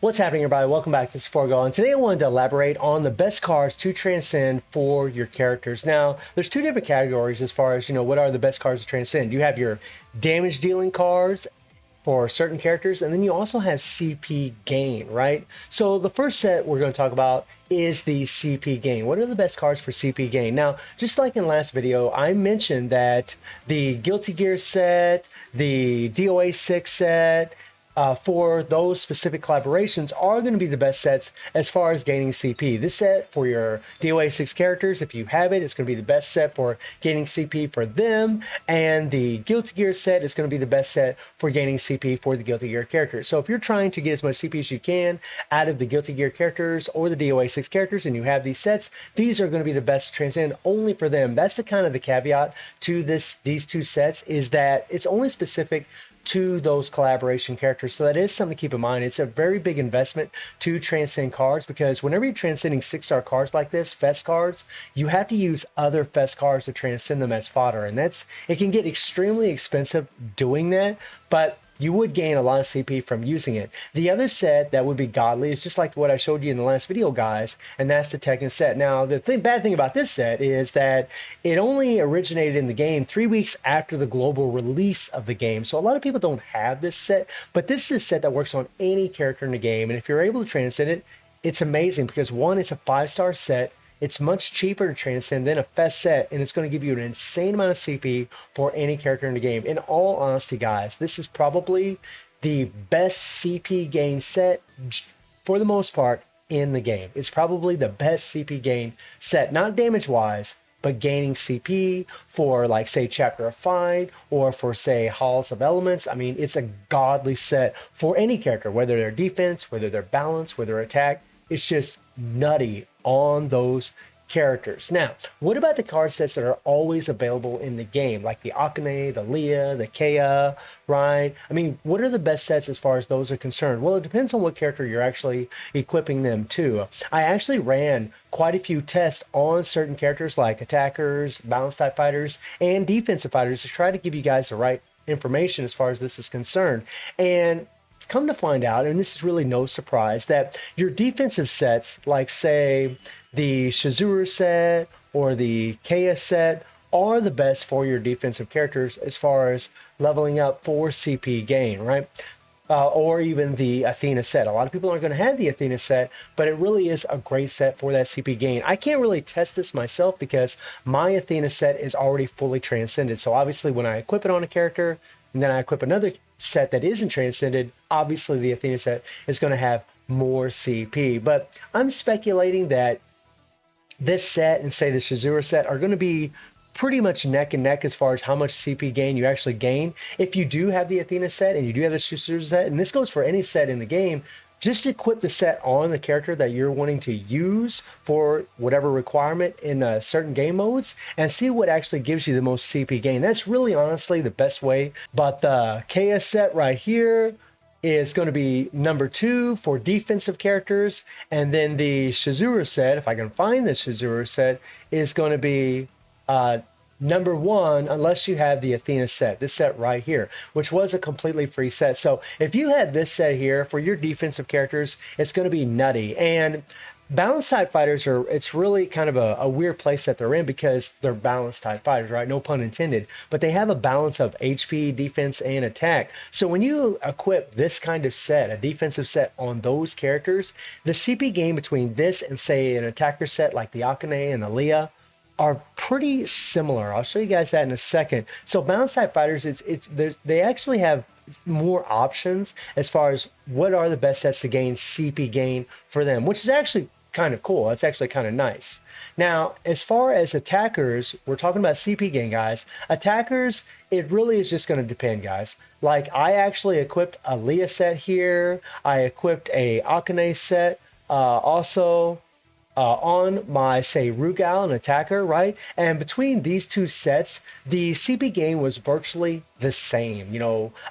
What's happening, everybody? Welcome back to Forgo, and today I wanted to elaborate on the best cards to transcend for your characters. Now, there's two different categories as far as, what are the best cards to transcend. You have your damage dealing cards for certain characters, and then you also have CP gain, right? So the first set we're going to talk about is the CP gain. What are the best cards for CP gain? Now, just like in the last video, I mentioned that the Guilty Gear set, the DOA 6 set, for those specific collaborations are going to be the best sets as far as gaining CP. This set for your DOA 6 characters, if you have it, it's going to be the best set for gaining CP for them, and the Guilty Gear set is going to be the best set for gaining CP for the Guilty Gear characters. So if you're trying to get as much CP as you can out of the Guilty Gear characters or the DOA 6 characters and you have these sets, these are going to be the best transcend only for them. That's the kind of the caveat to these two sets, is that it's only specific to those collaboration characters. So that is something to keep in mind. It's a very big investment to transcend cards, because whenever you're transcending 6-star cards like this, fest cards, you have to use other fest cards to transcend them as fodder, and it can get extremely expensive doing that, but you would gain a lot of CP from using it. The other set that would be godly is just like what I showed you in the last video, guys, and that's the Tekken set. Now, the bad thing about this set is that it only originated in the game 3 weeks after the global release of the game. So a lot of people don't have this set, but this is a set that works on any character in the game. And if you're able to transcend it, it's amazing, because one, it's a 5-star set. It's much cheaper to transcend than a fest set, and it's going to give you an insane amount of CP for any character in the game. In all honesty, guys, this is probably the best CP gain set for the most part in the game. It's probably the best CP gain set, not damage-wise, but gaining CP for, like, say, Chapter of Fight, or for, say, Halls of Elements. I mean, it's a godly set for any character, whether they're defense, whether they're balance, whether they're attack. It's just nutty on those characters. Now, what about the card sets that are always available in the game, like the Akane, the Leah, the Kea, right? I mean, what are the best sets as far as those are concerned? Well, it depends on what character you're actually equipping them to. I actually ran quite a few tests on certain characters like attackers, balance type fighters, and defensive fighters to try to give you guys the right information as far as this is concerned. And come to find out, and this is really no surprise, that your defensive sets, like, say, the Shizuru set or the Kea set, are the best for your defensive characters as far as leveling up for CP gain, right? Or even the Athena set. A lot of people aren't going to have the Athena set, but it really is a great set for that CP gain. I can't really test this myself because my Athena set is already fully transcended. So obviously when I equip it on a character, and then I equip another set that isn't transcended, obviously the Athena set is going to have more CP. But I'm speculating that this set and, say, the Shizuru set are going to be pretty much neck and neck as far as how much CP gain you actually gain. If you do have the Athena set and you do have the Shizuru set, and this goes for any set in the game, just equip the set on the character that you're wanting to use for whatever requirement in certain game modes, and see what actually gives you the most CP gain. That's really honestly the best way. But the Kea set right here is going to be number 2 for defensive characters, and then the Shizuru set, if I can find the Shizuru set, is going to be number 1, unless you have the Athena set, this set right here, which was a completely free set. So if you had this set here for your defensive characters, it's going to be nutty. And balance type fighters it's really kind of a weird place that they're in, because they're balance type fighters, right? No pun intended, but they have a balance of HP, defense, and attack. So when you equip this kind of set, a defensive set, on those characters, the CP gain between this and, say, an attacker set like the Akane and the Leah are pretty similar. I'll show you guys that in a second. So balance type fighters, they actually have more options as far as what are the best sets to gain CP gain for them, which is actually kind of cool. That's actually kind of nice. Now, as far as attackers, we're talking about CP gain, guys. Attackers, it really is just going to depend, guys. Like, I actually equipped a Leah set here. I equipped a Akane set also on my, say, Rugal, an attacker, right? And between these two sets, the CP gain was virtually the same.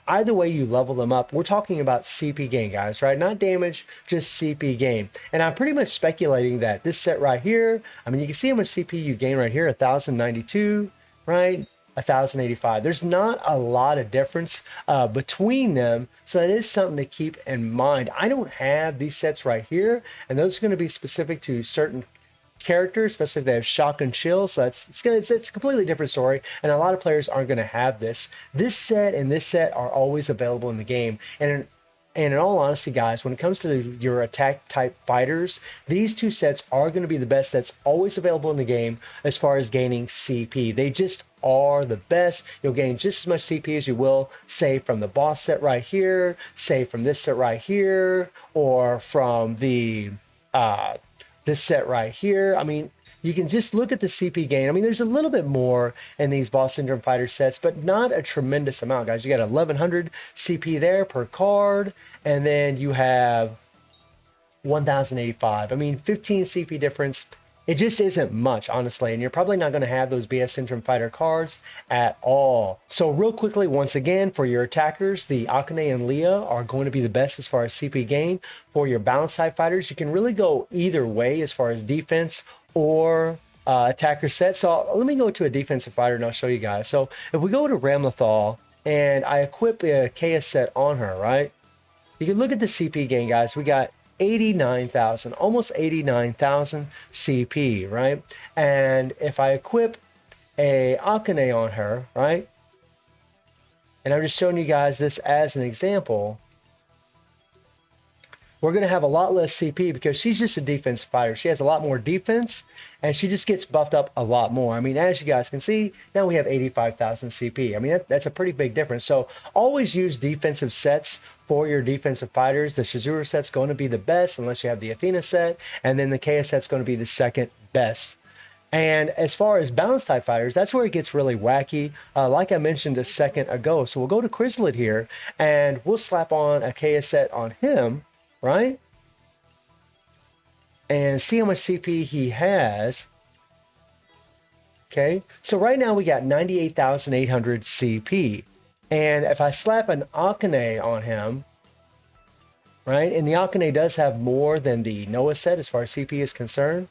Either way you level them up, we're talking about CP gain, guys, right? Not damage, just CP gain. And I'm pretty much speculating that this set right here, I mean, you can see how much CP you gain right here, 1,092, right? 1085. There's not a lot of difference between them, so that is something to keep in mind. I don't have these sets right here, and those are going to be specific to certain characters, especially if they have shock and chill. So it's a completely different story, and a lot of players aren't going to have this. This set and this set are always available in the game, and in all honesty, guys, when it comes to your attack type fighters, these two sets are going to be the best sets always available in the game as far as gaining CP. They just are the best. You'll gain just as much CP as you will, say, from the boss set right here, say from this set right here, or from the this set right here. I mean, you can just look at the CP gain. I mean, there's a little bit more in these Boss Syndrome fighter sets, but not a tremendous amount, guys. You got 1100 CP there per card, and then you have 1085. I mean, 15 CP difference. It just isn't much, honestly, and you're probably not going to have those BS Syndrome fighter cards at all. So real quickly, once again, for your attackers, the Akane and Leah are going to be the best as far as CP gain. For your balance type fighters, you can really go either way as far as defense or attacker set. So let me go to a defensive fighter and I'll show you guys. So if we go to Ramlethal and I equip a KS set on her, right? You can look at the CP gain, guys. We got 89,000, almost 89,000 CP, right? And if I equip a Akane on her, right? And I'm just showing you guys this as an example. We're going to have a lot less CP because she's just a defense fighter. She has a lot more defense, and she just gets buffed up a lot more. I mean, as you guys can see, now we have 85,000 CP. I mean, that's a pretty big difference. So always use defensive sets for your defensive fighters. The Shizuru set's going to be the best unless you have the Athena set, and then the KS set's going to be the second best. And as far as balance type fighters, that's where it gets really wacky, like I mentioned a second ago. So we'll go to Chrysalid here, and we'll slap on a KS set on him, right? And see how much CP he has. Okay, so right now we got 98,800 CP. And if I slap an Akane on him, right? And the Akane does have more than the Noah set as far as CP is concerned.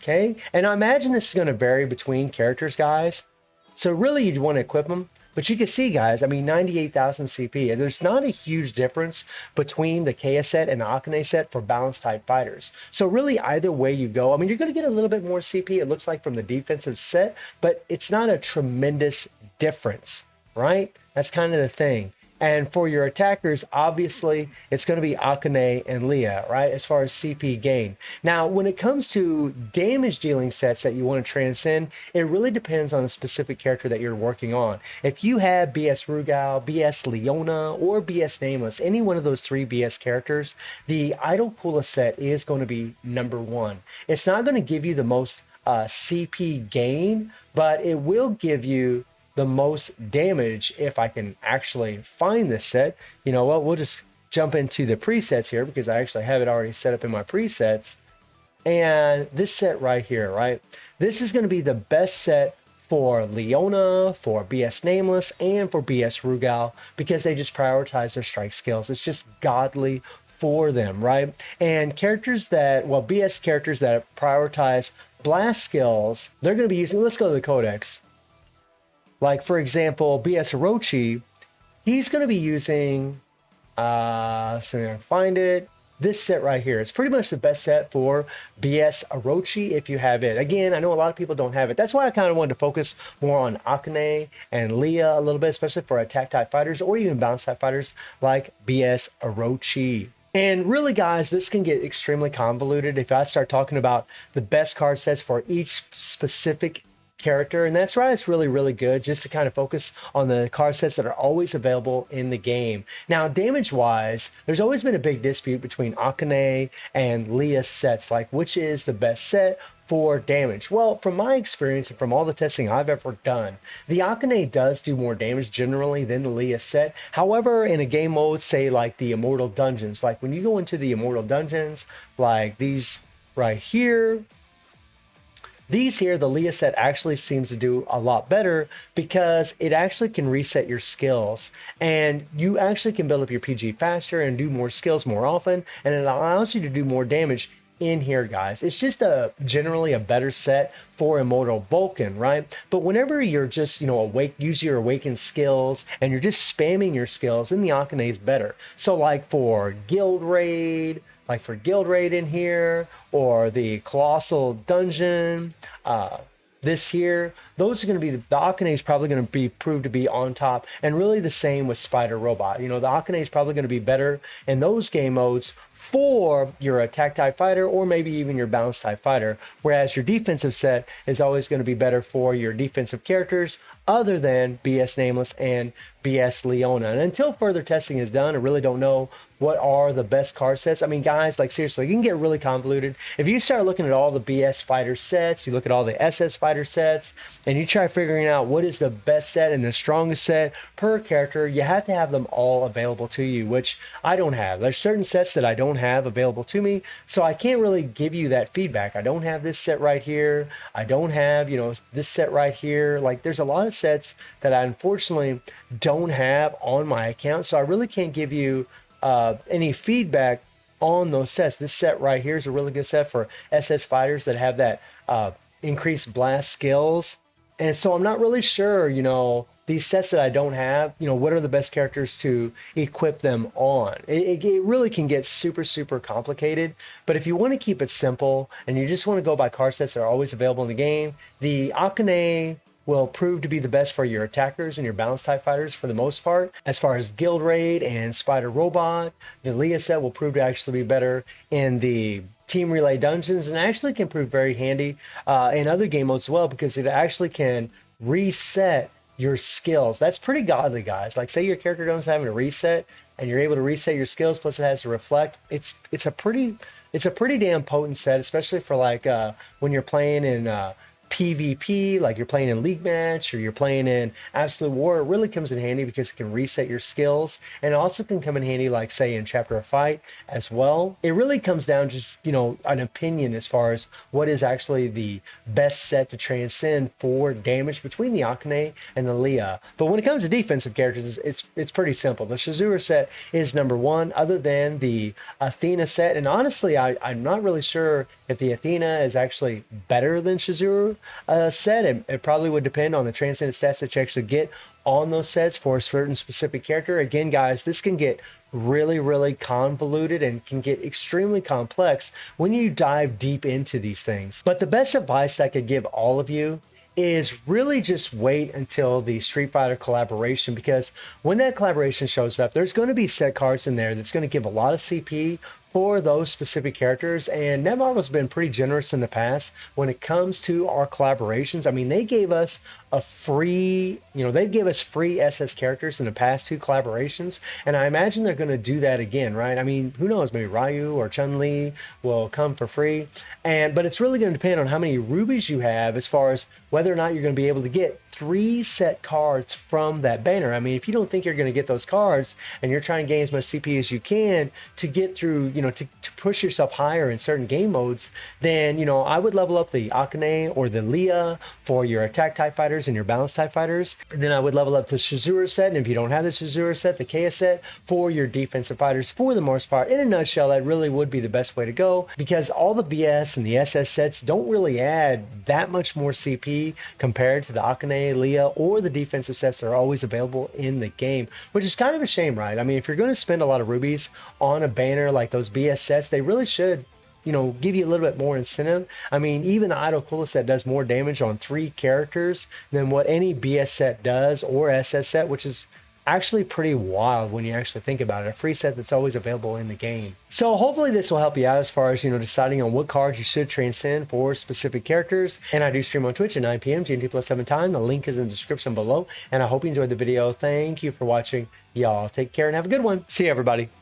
Okay, and I imagine this is going to vary between characters, guys. So really you'd want to equip them. But you can see, guys, I mean, 98,000 CP. There's not a huge difference between the KS set and the Akane set for balance type fighters. So really, either way you go, I mean, you're going to get a little bit more CP, it looks like, from the defensive set, but it's not a tremendous difference, right? That's kind of the thing. And for your attackers, obviously, it's going to be Akane and Leah, right, as far as CP gain. Now, when it comes to damage dealing sets that you want to transcend, it really depends on a specific character that you're working on. If you have BS Rugal, BS Leona, or BS Nameless, any one of those three BS characters, the Idol Kula set is going to be number one. It's not going to give you the most CP gain, but it will give you the most damage if I can actually find this set. You know what, we'll just jump into the presets here because I actually have it already set up in my presets. And this set right here, right? This is going to be the best set for Leona, for BS Nameless, and for BS Rugal because they just prioritize their strike skills. It's just godly for them, right? And characters that, well, BS characters that prioritize blast skills, they're going to be using, let's go to the Codex. Like, for example, BS Orochi, he's going to be using, so I'm going to find it, this set right here. It's pretty much the best set for BS Orochi if you have it. Again, I know a lot of people don't have it. That's why I kind of wanted to focus more on Akane and Leah a little bit, especially for attack type fighters or even balance type fighters like BS Orochi. And really, guys, this can get extremely convoluted if I start talking about the best card sets for each specific character, and that's why it's really good just to kind of focus on the card sets that are always available in the game. Now, damage wise, there's always been a big dispute between Akane and Leah sets, like which is the best set for damage. Well, from my experience and from all the testing I've ever done, the Akane does do more damage generally than the Leah set. However, in a game mode, say like the Immortal Dungeons, like when you go into the Immortal Dungeons, like these right here, these here, the Leah set actually seems to do a lot better because it actually can reset your skills and you actually can build up your PG faster and do more skills more often, and it allows you to do more damage in here, guys. It's just generally a better set for Immortal Vulcan, right? But whenever you're just, use your awakened skills and you're just spamming your skills, then the Akane is better. So like for Guild Raid, in here, or the Colossal Dungeon, this here, those are going to be, the Akane is probably going to be proved to be on top, and really the same with Spider Robot. The Akane is probably going to be better in those game modes for your attack type fighter, or maybe even your balance type fighter, whereas your defensive set is always going to be better for your defensive characters other than BS Nameless and BS Leona. And until further testing is done, I really don't know what are the best card sets. I mean, guys, like seriously, you can get really convoluted. If you start looking at all the BS fighter sets, you look at all the SS fighter sets, and you try figuring out what is the best set and the strongest set per character, you have to have them all available to you, which I don't have. There's certain sets that I don't have available to me, so I can't really give you that feedback. I don't have this set right here. I don't have, this set right here. Like, there's a lot of sets that I unfortunately don't have on my account, so I really can't give you any feedback on those sets. This set right here is a really good set for SS fighters that have that increased blast skills. And so I'm not really sure, these sets that I don't have, what are the best characters to equip them on? It really can get super, super complicated. But if you want to keep it simple and you just want to go by card sets that are always available in the game, the Akane will prove to be the best for your attackers and your balance type fighters for the most part. As far as Guild Raid and Spider Robot, the Leah set will prove to actually be better in the Team Relay dungeons, and actually can prove very handy in other game modes as well, because it actually can reset your skills. That's pretty godly, guys. Like, say your character doesn't have a reset and you're able to reset your skills, plus it has to reflect. It's a pretty damn potent set, especially for like when you're playing in PvP, like you're playing in League Match or you're playing in Absolute War. It really comes in handy because it can reset your skills, and it also can come in handy, like say in Chapter of Fight as well. It really comes down to just, an opinion as far as what is actually the best set to transcend for damage between the Akane and the Leah. But when it comes to defensive characters, it's pretty simple. The Shizuru set is number one, other than the Athena set. And honestly, I'm not really sure if the Athena is actually better than Shizuru set. It probably would depend on the transcendent stats that you actually get on those sets for a certain specific character. Again, guys, this can get really, really convoluted and can get extremely complex when you dive deep into these things. But the best advice I could give all of you is really just wait until the Street Fighter collaboration, because when that collaboration shows up, there's going to be set cards in there that's going to give a lot of CP for those specific characters. And Netmarble's been pretty generous in the past when it comes to our collaborations. I mean, they gave us a free, they gave us free SS characters in the past 2 collaborations, and I imagine they're going to do that again, right? I mean, who knows, maybe Ryu or Chun-Li will come for free. But it's really going to depend on how many rubies you have, as far as whether or not you're going to be able to get 3 set cards from that banner. I mean, if you don't think you're going to get those cards and you're trying to gain as much CP as you can to get through, to push yourself higher in certain game modes, then, I would level up the Akane or the Leah for your attack type fighters and your balance type fighters. And then I would level up the Shizuru set. And if you don't have the Shizuru set, the Kea set for your defensive fighters for the most part. In a nutshell, that really would be the best way to go, because all the BS and the SS sets don't really add that much more CP compared to the Akane, Leah, or the defensive sets that are always available in the game, which is kind of a shame, right? I mean, if you're going to spend a lot of rubies on a banner like those BS sets, they really should give you a little bit more incentive. I mean, even the Idol Kula set does more damage on 3 characters than what any BS set does, or SS set, which is actually pretty wild when you actually think about it. A free set that's always available in the game. So hopefully this will help you out as far as, deciding on what cards you should transcend for specific characters. And I do stream on Twitch at 9 p.m. GMT+7 time. The link is in the description below. And I hope you enjoyed the video. Thank you for watching. Y'all take care and have a good one. See you, everybody.